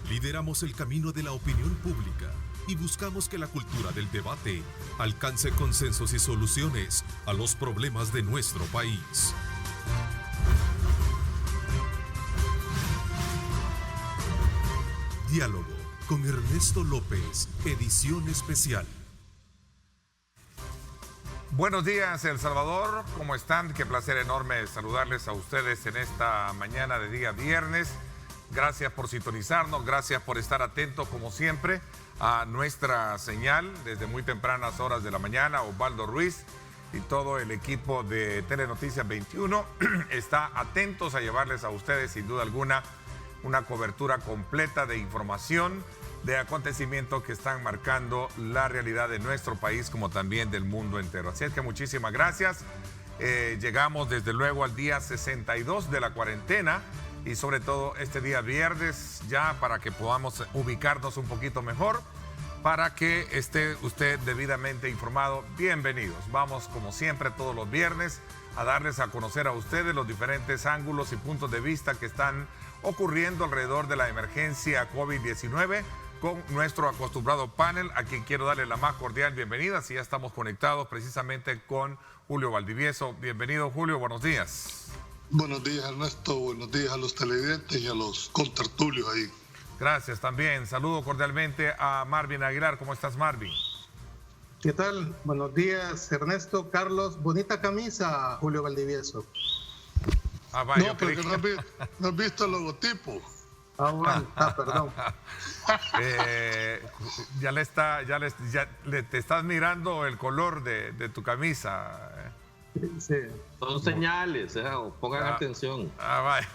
Lideramos el camino de la opinión pública y buscamos que la cultura del debate alcance consensos y soluciones a los problemas de nuestro país. Diálogo con Ernesto López, edición especial. Buenos días, El Salvador. ¿Cómo están? Qué placer enorme saludarles a ustedes en esta mañana de día viernes. Gracias por sintonizarnos, gracias por estar atentos como siempre a nuestra señal desde muy tempranas horas de la mañana. Osvaldo Ruiz y todo el equipo de Telenoticias 21 está atentos a llevarles a ustedes sin duda alguna una cobertura completa de información, de acontecimientos que están marcando la realidad de nuestro país como también del mundo entero. Así es que muchísimas gracias. Llegamos desde luego al día 62 de la cuarentena y sobre todo este día viernes ya para que podamos ubicarnos un poquito mejor, para que esté usted debidamente informado. Bienvenidos. Vamos como siempre todos los viernes a darles a conocer a ustedes los diferentes ángulos y puntos de vista que están ocurriendo alrededor de la emergencia COVID-19 con nuestro acostumbrado panel, a quien quiero darle la más cordial bienvenida. Si ya estamos conectados precisamente con Julio Valdivieso. Bienvenido, Julio, buenos días. Buenos días, Ernesto, buenos días a los televidentes y a los contertulios ahí. Gracias también. Saludo cordialmente a Marvin Aguilar. ¿Cómo estás, Marvin? ¿Qué tal? Buenos días, Ernesto, Carlos. Bonita camisa, Julio Valdivieso. Ah, vaya, no, pero que no has visto el logotipo. Ah, bueno. Perdón. Te estás mirando el color de tu camisa. Sí. Son señales, pongan atención. Vaya.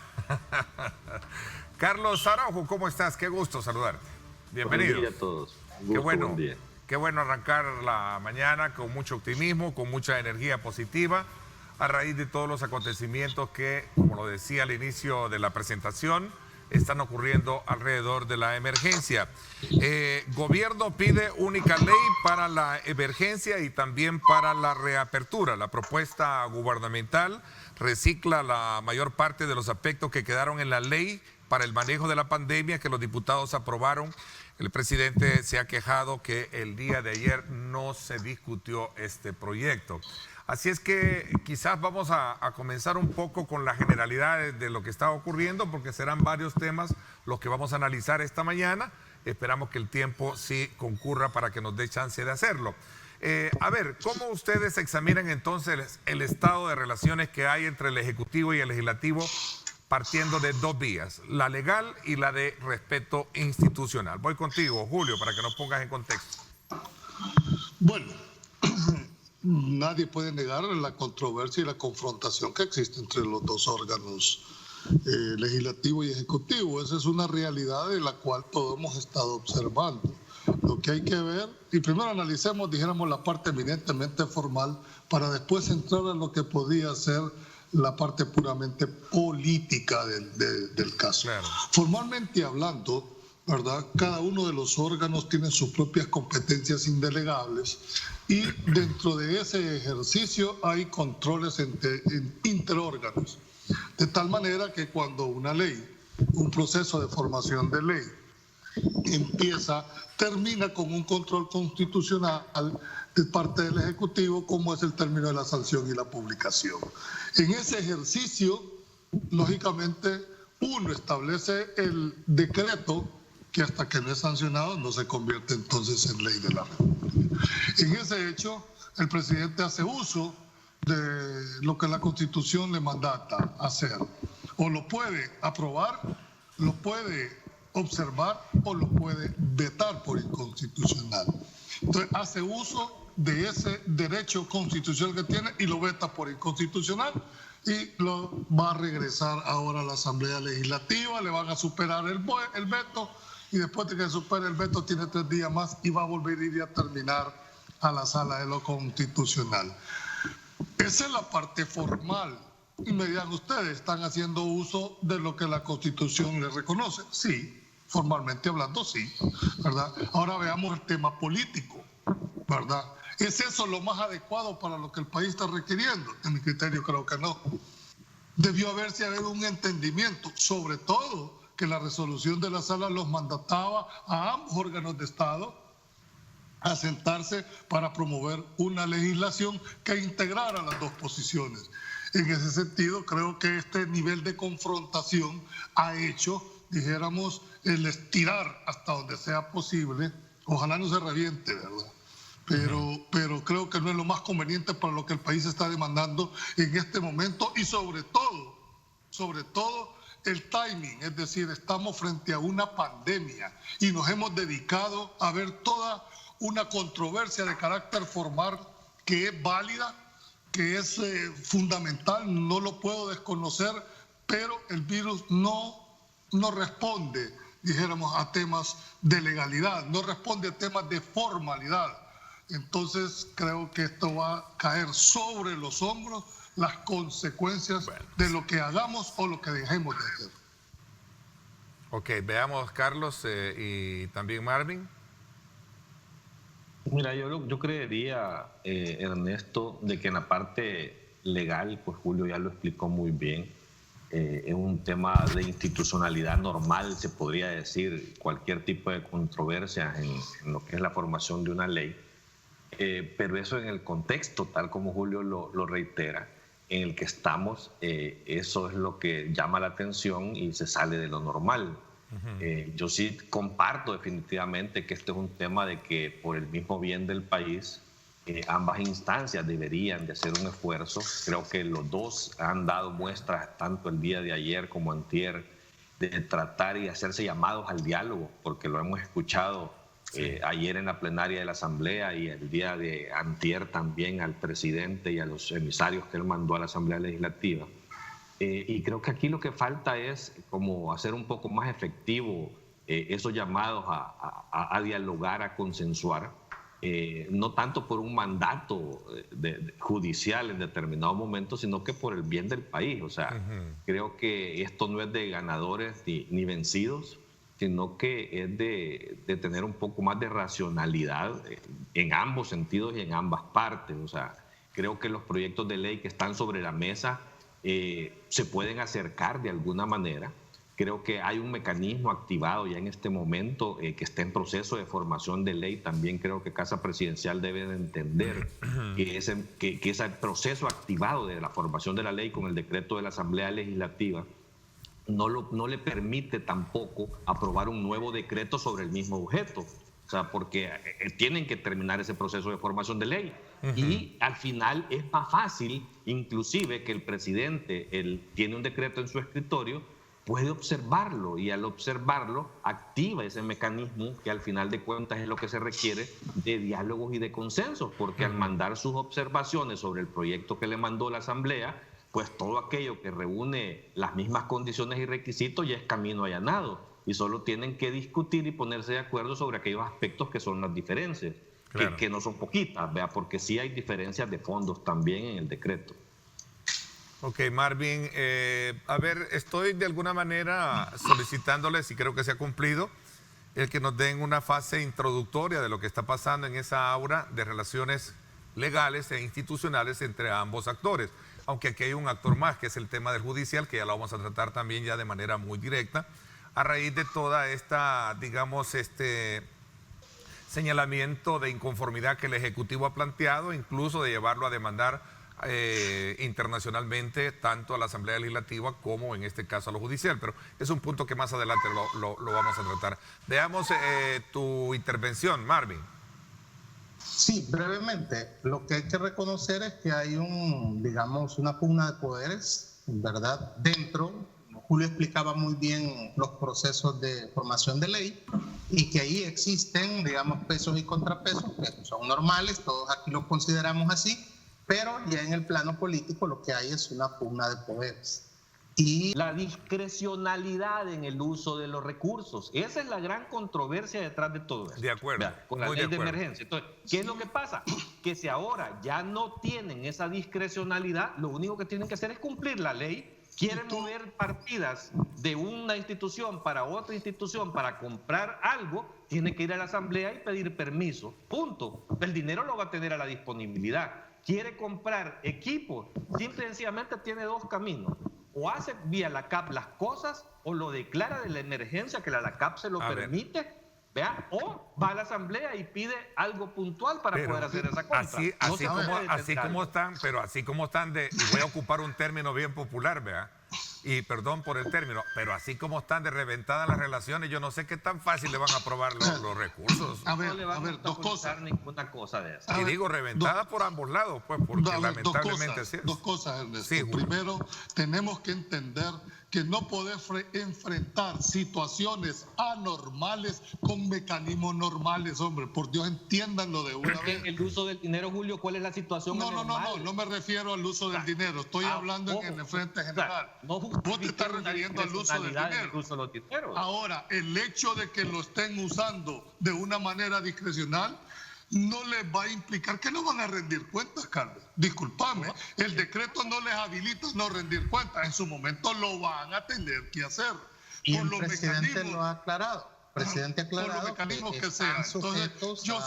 Carlos Araujo, ¿cómo estás? Qué gusto saludarte. Bienvenido. Buen día a todos. Qué bueno arrancar la mañana con mucho optimismo, con mucha energía positiva, a raíz de todos los acontecimientos que, como lo decía al inicio de la presentación, están ocurriendo alrededor de la emergencia. Gobierno pide única ley para la emergencia y también para la reapertura. La propuesta gubernamental recicla la mayor parte de los aspectos que quedaron en la ley para el manejo de la pandemia que los diputados aprobaron. El presidente se ha quejado que el día de ayer no se discutió este proyecto. Así es que quizás vamos a comenzar un poco con la generalidad de lo que está ocurriendo, porque serán varios temas los que vamos a analizar esta mañana. Esperamos que el tiempo sí concurra para que nos dé chance de hacerlo. A ver, ¿cómo ustedes examinan entonces el estado de relaciones que hay entre el Ejecutivo y el Legislativo, partiendo de dos vías, la legal y la de respeto institucional? Voy contigo, Julio, para que nos pongas en contexto. Bueno, nadie puede negar la controversia y la confrontación que existe entre los dos órganos, legislativo y ejecutivo. Esa es una realidad de la cual todos hemos estado observando. Lo que hay que ver, y primero analicemos, dijéramos, la parte eminentemente formal, para después entrar a lo que podía ser la parte puramente política del caso. Claro. Formalmente hablando, ¿verdad? Cada uno de los órganos tiene sus propias competencias indelegables y dentro de ese ejercicio hay controles interórganos. De tal manera que cuando una ley, un proceso de formación de ley, termina con un control constitucional de parte del Ejecutivo, como es el término de la sanción y la publicación. En ese ejercicio, lógicamente, uno establece el decreto que hasta que no es sancionado no se convierte entonces en ley de la República. En ese hecho, el presidente hace uso de lo que la Constitución le mandata hacer. O lo puede aprobar, lo puede observar o lo puede vetar por inconstitucional. Entonces hace uso de ese derecho constitucional que tiene y lo veta por inconstitucional y lo va a regresar ahora a la Asamblea Legislativa, le van a superar el veto y después de que supere el veto tiene 3 días más y va a volver a ir a terminar a la Sala de lo Constitucional. Esa es la parte formal. Y me dirán ustedes, ¿están haciendo uso de lo que la Constitución les reconoce? Sí, formalmente hablando, sí, ¿verdad? Ahora veamos el tema político, ¿verdad? ¿Es eso lo más adecuado para lo que el país está requiriendo? En mi criterio creo que no. Debió haberse habido un entendimiento, sobre todo que la resolución de la sala los mandataba a ambos órganos de Estado a sentarse para promover una legislación que integrara las dos posiciones. En ese sentido, creo que este nivel de confrontación ha hecho, dijéramos, el estirar hasta donde sea posible. Ojalá no se reviente, ¿verdad? Pero creo que no es lo más conveniente para lo que el país está demandando en este momento y sobre todo el timing, es decir, estamos frente a una pandemia y nos hemos dedicado a ver toda una controversia de carácter formal que es válida, que es fundamental, no lo puedo desconocer, pero el virus no responde, dijéramos, a temas de legalidad, no responde a temas de formalidad. Entonces creo que esto va a caer sobre los hombros las consecuencias de lo que hagamos o lo que dejemos de hacer. Ok, veamos Carlos y también Marvin. Mira, yo creería, Ernesto, de que en la parte legal, pues Julio ya lo explicó muy bien, es un tema de institucionalidad normal, se podría decir, cualquier tipo de controversia en lo que es la formación de una ley. Pero eso en el contexto, tal como Julio lo reitera, en el que estamos, eso es lo que llama la atención y se sale de lo normal. Yo sí comparto definitivamente que este es un tema de que por el mismo bien del país, ambas instancias deberían de hacer un esfuerzo. Creo que los dos han dado muestras, tanto el día de ayer como antier, de tratar y hacerse llamados al diálogo, porque lo hemos escuchado ayer en la plenaria de la Asamblea y el día de antier también al presidente y a los emisarios que él mandó a la Asamblea Legislativa. Y creo que aquí lo que falta es como hacer un poco más efectivo esos llamados a dialogar, a consensuar, no tanto por un mandato judicial en determinado momento, sino que por el bien del país. O sea, creo que esto no es de ganadores ni vencidos, sino que es de tener un poco más de racionalidad en ambos sentidos y en ambas partes. O sea, creo que los proyectos de ley que están sobre la mesa se pueden acercar de alguna manera. Creo que hay un mecanismo activado ya en este momento que está en proceso de formación de ley. También creo que Casa Presidencial debe de entender que ese proceso activado de la formación de la ley con el decreto de la Asamblea Legislativa no le permite tampoco aprobar un nuevo decreto sobre el mismo objeto. O sea, porque tienen que terminar ese proceso de formación de ley. Y al final es más fácil, inclusive, que el presidente tiene un decreto en su escritorio, puede observarlo y al observarlo activa ese mecanismo que al final de cuentas es lo que se requiere de diálogos y de consensos, porque al mandar sus observaciones sobre el proyecto que le mandó la Asamblea, pues todo aquello que reúne las mismas condiciones y requisitos ya es camino allanado y solo tienen que discutir y ponerse de acuerdo sobre aquellos aspectos que son las diferencias, claro, que no son poquitas, ¿vea? Porque sí hay diferencias de fondos también en el decreto. Ok, Marvin, a ver, estoy de alguna manera solicitándoles, y creo que se ha cumplido, el que nos den una fase introductoria de lo que está pasando en esa aura de relaciones legales e institucionales entre ambos actores. Aunque aquí hay un actor más, que es el tema del judicial, que ya lo vamos a tratar también ya de manera muy directa, a raíz de toda esta, digamos, señalamiento de inconformidad que el Ejecutivo ha planteado, incluso de llevarlo a demandar internacionalmente, tanto a la Asamblea Legislativa como en este caso a lo judicial. Pero es un punto que más adelante lo vamos a tratar. Veamos tu intervención, Marvin. Sí, brevemente. Lo que hay que reconocer es que hay una pugna de poderes, ¿verdad? Dentro, Julio explicaba muy bien los procesos de formación de ley y que ahí existen, digamos, pesos y contrapesos que son normales, todos aquí los consideramos así, pero ya en el plano político lo que hay es una pugna de poderes. Y la discrecionalidad en el uso de los recursos. Esa es la gran controversia detrás de todo esto. De acuerdo. ¿Verdad? Con la ley de emergencia. Entonces, ¿qué es lo que pasa? Que si ahora ya no tienen esa discrecionalidad, lo único que tienen que hacer es cumplir la ley. Quieren mover partidas de una institución para otra institución para comprar algo, tiene que ir a la Asamblea y pedir permiso. Punto. El dinero lo va a tener a la disponibilidad. Quiere comprar equipos, simple y sencillamente tiene dos caminos. o hace vía la CAP las cosas o lo declara de la emergencia que la CAP se lo permite. ¿Vea? O va a la asamblea y pide algo puntual para poder hacer esa compra. Así como están, y voy a ocupar un término bien popular, ¿vea? Y perdón por el término, pero así como están de reventadas las relaciones, yo no sé qué tan fácil le van a aprobar los recursos. No le van a dos cosas. Ninguna cosa de eso. Y digo reventada por ambos lados, pues, porque lamentablemente así es. Dos cosas, Ernesto. Sí, primero, tenemos que entender que no poder enfrentar situaciones anormales con mecanismos normales, hombre. Por Dios, entiéndanlo de una vez. El uso del dinero, Julio, ¿cuál es la situación anormal? No me refiero al uso del dinero. Estoy hablando en el frente general. Vos te estás refiriendo al uso del dinero. Ahora, el hecho de que lo estén usando de una manera discrecional no les va a implicar que no van a rendir cuentas, Carlos. Discúlpame, el decreto no les habilita no rendir cuentas. En su momento lo van a tener que hacer. Y el presidente lo ha aclarado. El presidente ha aclarado por los mecanismos que sean. Entonces, yo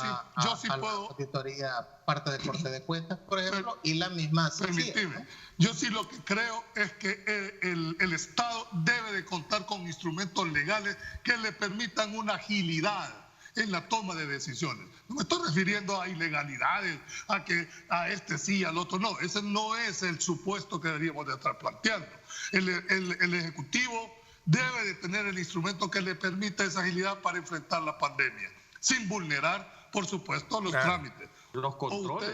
sí puedo. La auditoría, parte de corte de cuentas, por ejemplo, y la misma. Permíteme. Yo sí lo que creo es que el Estado debe de contar con instrumentos legales que le permitan una agilidad en la toma de decisiones. No me estoy refiriendo a ilegalidades, a que a este sí, al otro no. Ese no es el supuesto que deberíamos de estar planteando. El Ejecutivo debe de tener el instrumento que le permita esa agilidad para enfrentar la pandemia, sin vulnerar, por supuesto, los trámites. Los controles.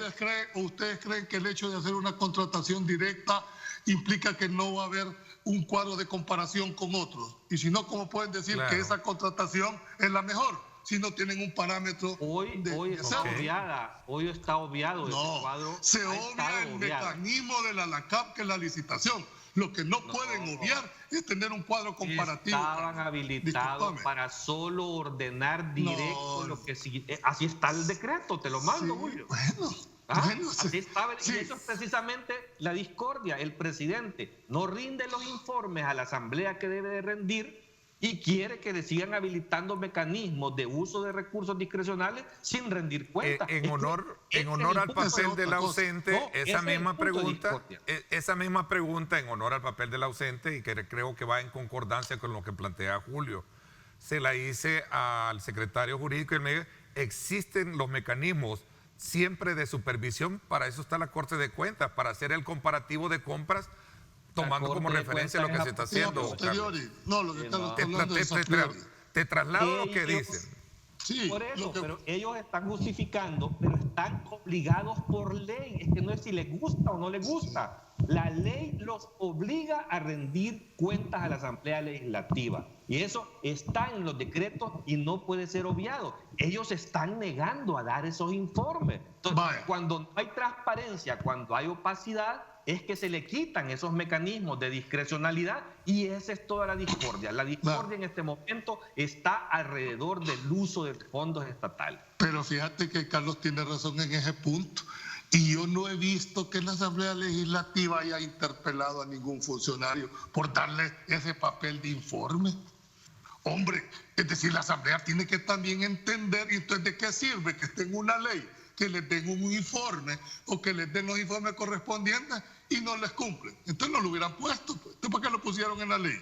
¿Ustedes creen que el hecho de hacer una contratación directa implica que no va a haber un cuadro de comparación con otros? Y si no, ¿cómo pueden decir que esa contratación es la mejor si no tienen un parámetro? Hoy está obviado ese cuadro. Se obvia el mecanismo de la LACAP, que es la licitación. Lo que no pueden obviar es tener un cuadro comparativo. Estaban habilitados para solo ordenar directo lo que sigue. Así está el decreto, te lo mando, Julio. Así estaba, y eso es precisamente la discordia. El presidente no rinde los informes a la asamblea que debe de rendir y quiere que le sigan habilitando mecanismos de uso de recursos discrecionales sin rendir cuentas. En honor al papel del ausente, esa misma pregunta en honor al papel del ausente, y que creo que va en concordancia con lo que plantea Julio, se la hice al secretario jurídico y me dijo, existen los mecanismos siempre de supervisión, para eso está la Corte de Cuentas, para hacer el comparativo de compras, tomando como referencia lo que se está haciendo. Te traslado lo que dicen. Sí, por eso, pero ellos están justificando, pero están obligados por ley. Es que no es si les gusta o no les gusta. La ley los obliga a rendir cuentas a la Asamblea Legislativa. Y eso está en los decretos y no puede ser obviado. Ellos están negando a dar esos informes. Entonces, cuando no hay transparencia, cuando hay opacidad, es que se le quitan esos mecanismos de discrecionalidad, y esa es toda la discordia. La discordia en este momento está alrededor del uso de fondos estatales. Pero fíjate que Carlos tiene razón en ese punto. Y yo no he visto que la Asamblea Legislativa haya interpelado a ningún funcionario por darle ese papel de informe. Hombre, es decir, la Asamblea tiene que también entender, y entonces ¿de qué sirve que esté en una ley que les den un informe o que les den los informes correspondientes y no les cumplen? Entonces no lo hubieran puesto, pues. Entonces, ¿por qué lo pusieron en la ley?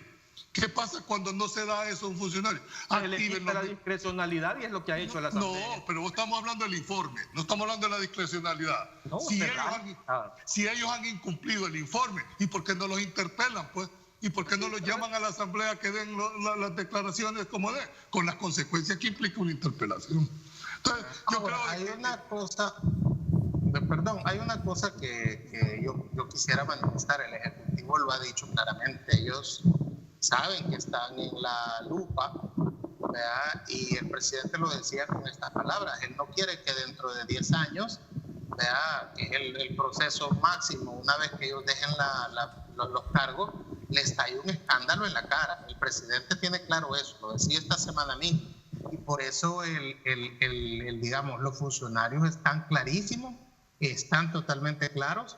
¿Qué pasa cuando no se da eso a un funcionario? Se le quita la discrecionalidad, y es lo que ha hecho la Asamblea. No, pero estamos hablando del informe, no estamos hablando de la discrecionalidad. No, si ellos han incumplido el informe, ¿y por qué no los interpelan, pues? ¿Y por qué no los llaman a la Asamblea que den las declaraciones como de, con las consecuencias que implica una interpelación? Entonces, yo creo hay una cosa que yo quisiera manifestar. El Ejecutivo lo ha dicho claramente. Ellos saben que están en la lupa, ¿verdad? Y el presidente lo decía con estas palabras. Él no quiere que dentro de 10 años, ¿verdad?, que es el proceso máximo, una vez que ellos dejen los cargos, les estalle un escándalo en la cara. El presidente tiene claro eso, lo decía esta semana mismo. Y por eso digamos, los funcionarios están clarísimos, están totalmente claros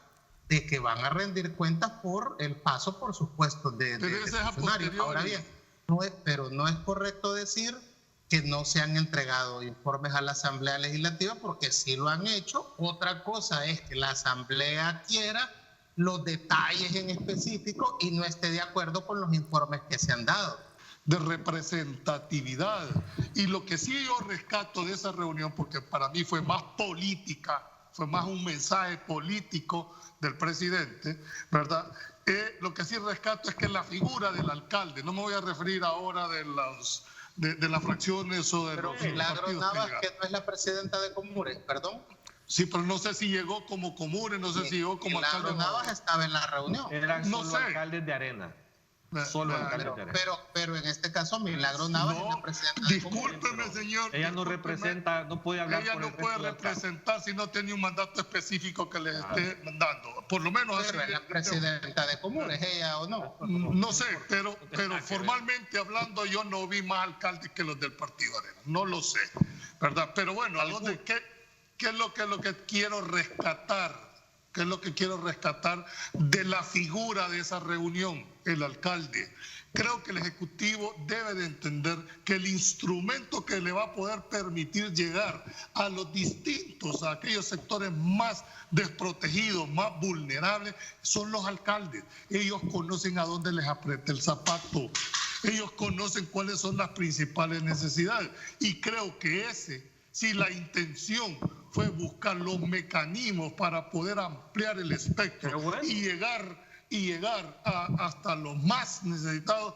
de que van a rendir cuentas por el paso, por supuesto, de funcionarios. Ahora bien, pero no es correcto decir que no se han entregado informes a la Asamblea Legislativa, porque sí lo han hecho. Otra cosa es que la Asamblea quiera los detalles en específico y no esté de acuerdo con los informes que se han dado. De representatividad. Y lo que sí yo rescato de esa reunión, porque para mí fue más política, fue más un mensaje político del presidente, ¿verdad? Lo que sí rescato es que la figura del alcalde, no me voy a referir ahora de las fracciones o de pero los Milagros partidos Navas, que no es la presidenta de Comures, perdón. Sí, pero no sé si llegó como Comures, no sé si llegó como alcalde. Milagros Navas estaba en la reunión. Eran No solo sé. alcaldes de Arena. Solo alcaldes de Arena. Pero en este caso Milagros Navas es la presidenta de Comures. Discúlpeme, señor. Ella no discúlpeme. representa, no puede hablar Ella por no el puede resto del cargo. representar si no tiene un mandato específico que les esté dando. Por lo menos Pero así. es la presidenta de Comures, ella o no. No sé, pero formalmente hablando yo no vi más alcaldes que los del Partido Arena. No lo sé, ¿verdad? Pero bueno, ¿qué es lo que quiero rescatar? ¿Qué es lo que quiero rescatar de la figura de esa reunión? El alcalde. Creo que el Ejecutivo debe de entender que el instrumento que le va a poder permitir llegar a los distintos, a aquellos sectores más desprotegidos, más vulnerables, son los alcaldes. Ellos conocen a dónde les aprieta el zapato. Ellos conocen cuáles son las principales necesidades. Y creo que si la intención fue buscar los mecanismos para poder ampliar el espectro y llegar hasta los más necesitados,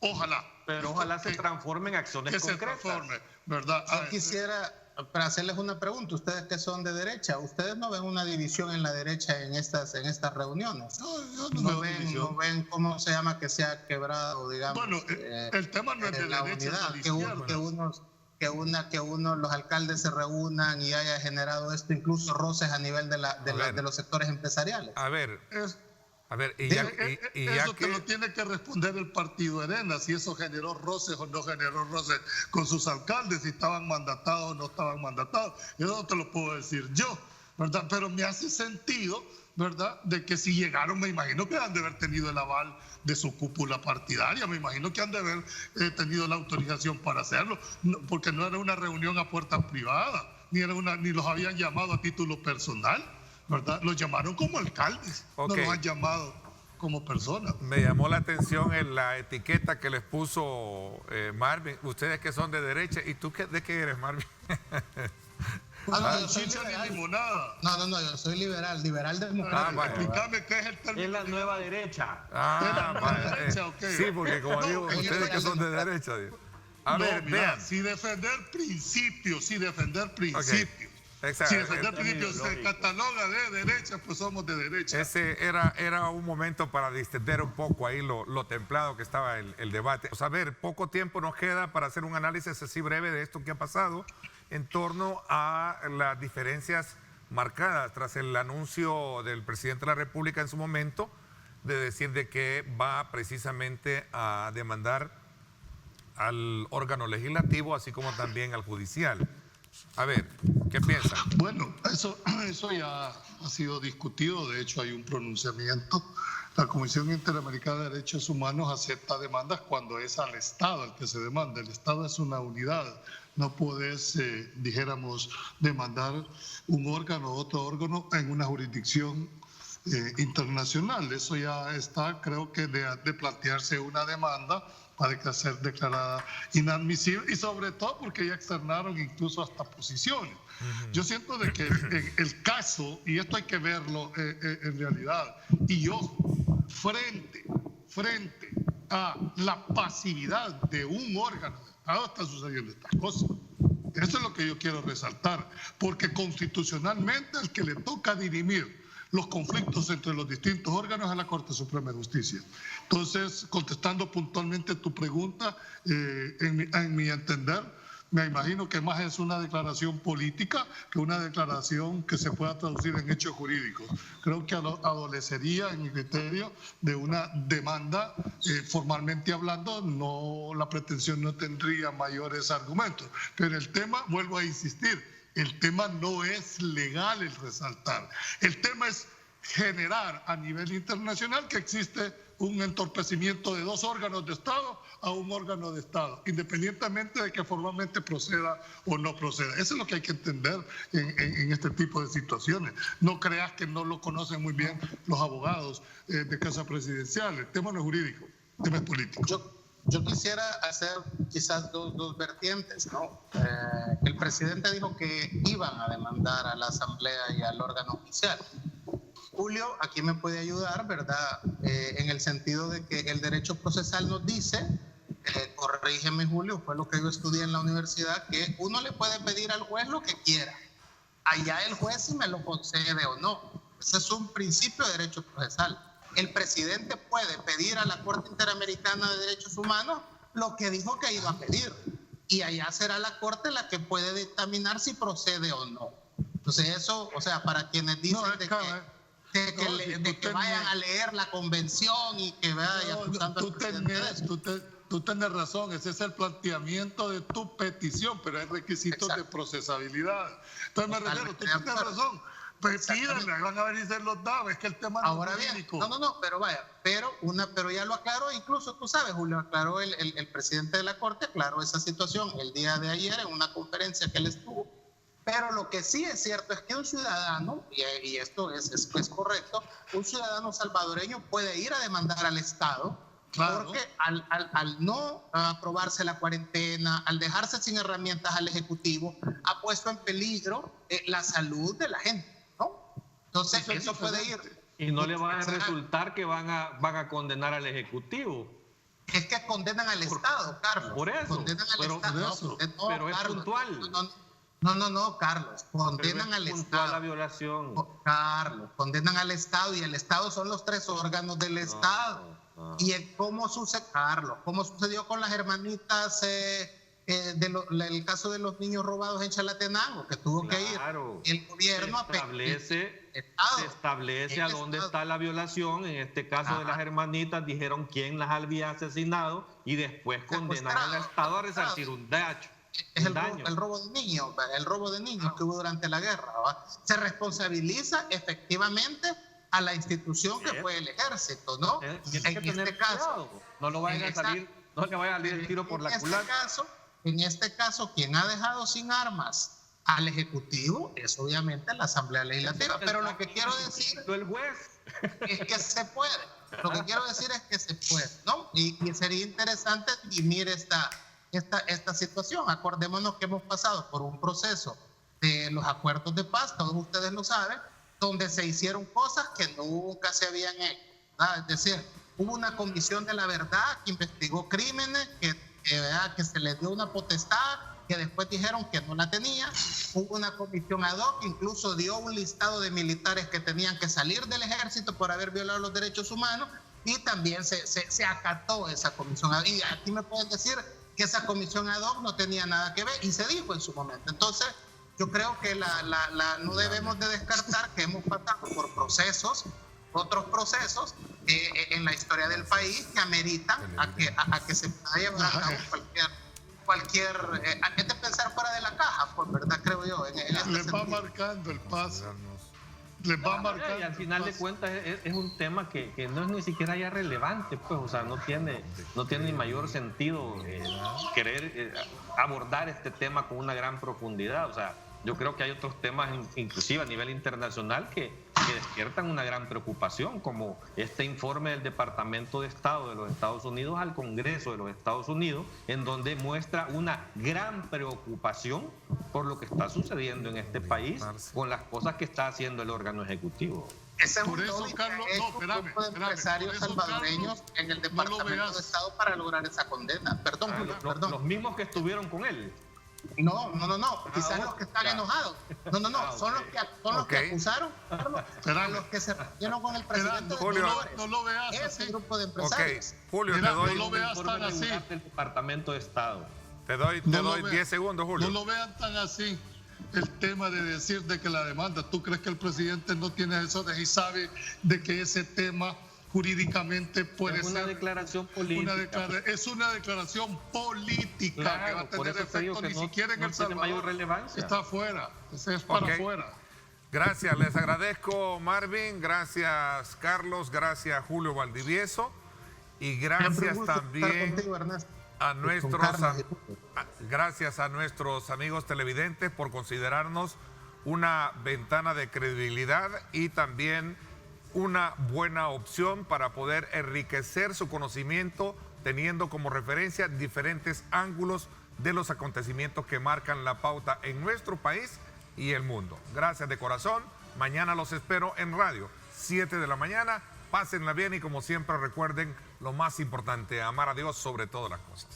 ojalá. Pero ojalá se transforme en acciones concretas. Que se transforme, ¿verdad? Yo quisiera, para hacerles una pregunta, ustedes que son de derecha, ¿ustedes no ven una división en la derecha en estas reuniones? No, yo ¿No ven cómo se llama que se ha quebrado, digamos? Bueno, el tema no es de la derecha, unidad, es de izquierda. que los alcaldes se reúnan y haya generado esto, incluso roces a nivel de los sectores empresariales. A ver, Eso te lo tiene que responder el Partido Arena, si eso generó roces o no generó roces con sus alcaldes, si estaban mandatados o no estaban mandatados. Eso no te lo puedo decir yo, ¿verdad? Pero me hace sentido, ¿verdad?, de que si llegaron, me imagino que han de haber tenido el aval de su cúpula partidaria, me imagino que han de haber tenido la autorización para hacerlo, porque no era una reunión a puerta privada, ni los habían llamado a título personal, ¿verdad? Los llamaron como alcaldes, no los han llamado como personas. Me llamó la atención en la etiqueta que les puso Marvin, ustedes que son de derecha, ¿y tú de qué eres, Marvin? Yo soy limonada. No, yo soy liberal democrático. Explícame qué es el término. Es la nueva derecha. Derecha, okay. Sí, porque como digo, ustedes que son de derecha. A ver, vean. Si defender principios, Okay. Exacto. Si defender principios se cataloga de derecha, pues somos de derecha. Ese era un momento para distender un poco ahí lo templado que estaba el debate. A ver, poco tiempo nos queda para hacer un análisis así breve de esto que ha pasado en torno a las diferencias marcadas tras el anuncio del presidente de la República en su momento de decir de que va precisamente a demandar al órgano legislativo así como también al judicial. A ver, ¿qué piensa? Bueno, eso ya ha sido discutido, de hecho hay un pronunciamiento. La Comisión Interamericana de Derechos Humanos acepta demandas cuando es al Estado el que se demanda. El Estado es una unidad. No puedes, dijéramos, demandar un órgano o otro órgano en una jurisdicción internacional. Eso ya está, creo que de plantearse una demanda para ser declarada inadmisible y sobre todo porque ya externaron incluso hasta posiciones. Yo siento de que el caso, y esto hay que verlo en realidad, y yo frente a la pasividad de un órgano de Estado están sucediendo estas cosas. Eso es lo que yo quiero resaltar, porque constitucionalmente el que le toca dirimir los conflictos entre los distintos órganos es a la Corte Suprema de Justicia. Entonces, contestando puntualmente tu pregunta, en mi entender, me imagino que más es una declaración política que una declaración que se pueda traducir en hechos jurídicos. Creo que adolecería, en mi criterio, de una demanda, formalmente hablando, la pretensión no tendría mayores argumentos. Pero el tema, vuelvo a insistir, el tema no es legal el resaltar. El tema es generar a nivel internacional que existe un entorpecimiento de 2 órganos de Estado a un órgano de Estado, independientemente de que formalmente proceda o no proceda. Eso es lo que hay que entender en este tipo de situaciones. No creas que no lo conocen muy bien los abogados de Casa Presidencial. El tema no es jurídico, el tema es político. Yo quisiera hacer quizás dos vertientes, ¿no? El presidente dijo que iban a demandar a la Asamblea y al órgano oficial. Julio aquí me puede ayudar, ¿verdad? En el sentido de que el derecho procesal nos dice, corrígeme Julio, fue lo que yo estudié en la universidad, que uno le puede pedir al juez lo que quiera. Allá el juez si me lo concede o no. Ese es un principio de derecho procesal. El presidente puede pedir a la Corte Interamericana de Derechos Humanos lo que dijo que iba a pedir. Y allá será la Corte la que puede dictaminar si procede o no. Entonces eso, o sea, para quienes dicen que vayan a leer la convención y que vayan acusando al presidente de eso. Tú tienes razón, ese es el planteamiento de tu petición, pero hay requisitos de procesabilidad. Entonces me refiero, tú tienes razón. Pues pídanle, van a venir y se los da, es que el tema ahora no es bien, jurídico. pero ya lo aclaró, incluso tú sabes, Julio, aclaró el presidente de la Corte, aclaró esa situación el día de ayer en una conferencia que él estuvo. Pero lo que sí es cierto es que un ciudadano, y esto es correcto, un ciudadano salvadoreño puede ir a demandar al Estado, claro, porque al no aprobarse la cuarentena, al dejarse sin herramientas al Ejecutivo, ha puesto en peligro la salud de la gente, ¿no? Entonces, eso puede ir. Y no le va a resultar que van a condenar al Ejecutivo. Es que condenan al Estado, Carlos. Por eso. Condenan al Estado. Pero es puntual. No, Carlos. Condenan al Estado. La violación. Carlos, condenan al Estado y el Estado son los 3 órganos del Estado. Y cómo sucede, Carlos, cómo sucedió con las hermanitas, el caso de los niños robados en Chalatenango, que tuvo que ir el gobierno se establece a dónde está la violación. En este caso de las hermanitas dijeron quién las había asesinado y después condenaron al Estado a resarcir un daño. Es el robo de niños que hubo durante la guerra, ¿va? Se responsabiliza efectivamente a la institución que fue el ejército, ¿no? En este caso, no le vaya a salir el tiro por la culata. En este caso, quien ha dejado sin armas al Ejecutivo es obviamente la Asamblea Legislativa. Pero lo que quiero decir el juez es que se puede. Lo que quiero decir es que se puede, ¿no? Y sería interesante vivir esta situación. Acordémonos que hemos pasado por un proceso de los acuerdos de paz, todos ustedes lo saben, donde se hicieron cosas que nunca se habían hecho, ¿verdad? Es decir, hubo una comisión de la verdad que investigó crímenes, que se les dio una potestad, que después dijeron que no la tenía. Hubo una comisión ad hoc que incluso dio un listado de militares que tenían que salir del ejército por haber violado los derechos humanos, y también se acató esa comisión. Y aquí me pueden decir que esa comisión ad hoc no tenía nada que ver, y se dijo en su momento. Entonces, yo creo que no debemos de descartar que hemos pasado por otros procesos en la historia del país que ameritan a que se pueda llevar a cabo cualquier es de pensar fuera de la caja, pues, verdad, creo yo. Les va marcando el paso. Les va marcando. Y al final de cuentas es un tema que no es ni siquiera ya relevante, pues, o sea, no tiene ni mayor sentido querer abordar este tema con una gran profundidad. O sea, yo creo que hay otros temas, inclusive a nivel internacional, que despiertan una gran preocupación, como este informe del Departamento de Estado de los Estados Unidos al Congreso de los Estados Unidos, en donde muestra una gran preocupación por lo que está sucediendo en este país con las cosas que está haciendo el órgano ejecutivo. Ese es un lobby que ha hecho un grupo de empresarios salvadoreños en el Departamento de Estado para lograr esa condena. Perdón, Julio, perdón. Los mismos que estuvieron con él. No. Quizás los que están enojados. Son los que acusaron, a los que se reunieron con el presidente. Julio, no lo veas ese grupo de empresarios. Julio, te doy. No lo veas tan así. Del Departamento de Estado. Te doy 10 segundos, Julio. No lo vean tan así. El tema de decir de que la demanda, ¿tú crees que el presidente no tiene eso y sabe de que ese tema jurídicamente puede ser una declaración política? Es una declaración política, claro, que va a tener efecto ni siquiera en El Salvador. Mayor relevancia. Está afuera, ese es para afuera. Gracias, les agradezco, Marvin, gracias, Carlos, gracias, Julio Valdivieso. Y gracias también contigo, gracias a nuestros amigos televidentes por considerarnos una ventana de credibilidad y también una buena opción para poder enriquecer su conocimiento teniendo como referencia diferentes ángulos de los acontecimientos que marcan la pauta en nuestro país y el mundo. Gracias de corazón. Mañana los espero en radio, 7 de la mañana. Pásenla bien y como siempre recuerden lo más importante, amar a Dios sobre todas las cosas.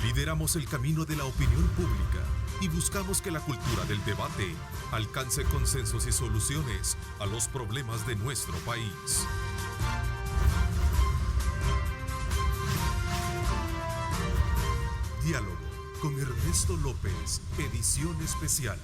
Lideramos el camino de la opinión pública y buscamos que la cultura del debate alcance consensos y soluciones a los problemas de nuestro país. Diálogo con Ernesto López, edición especial.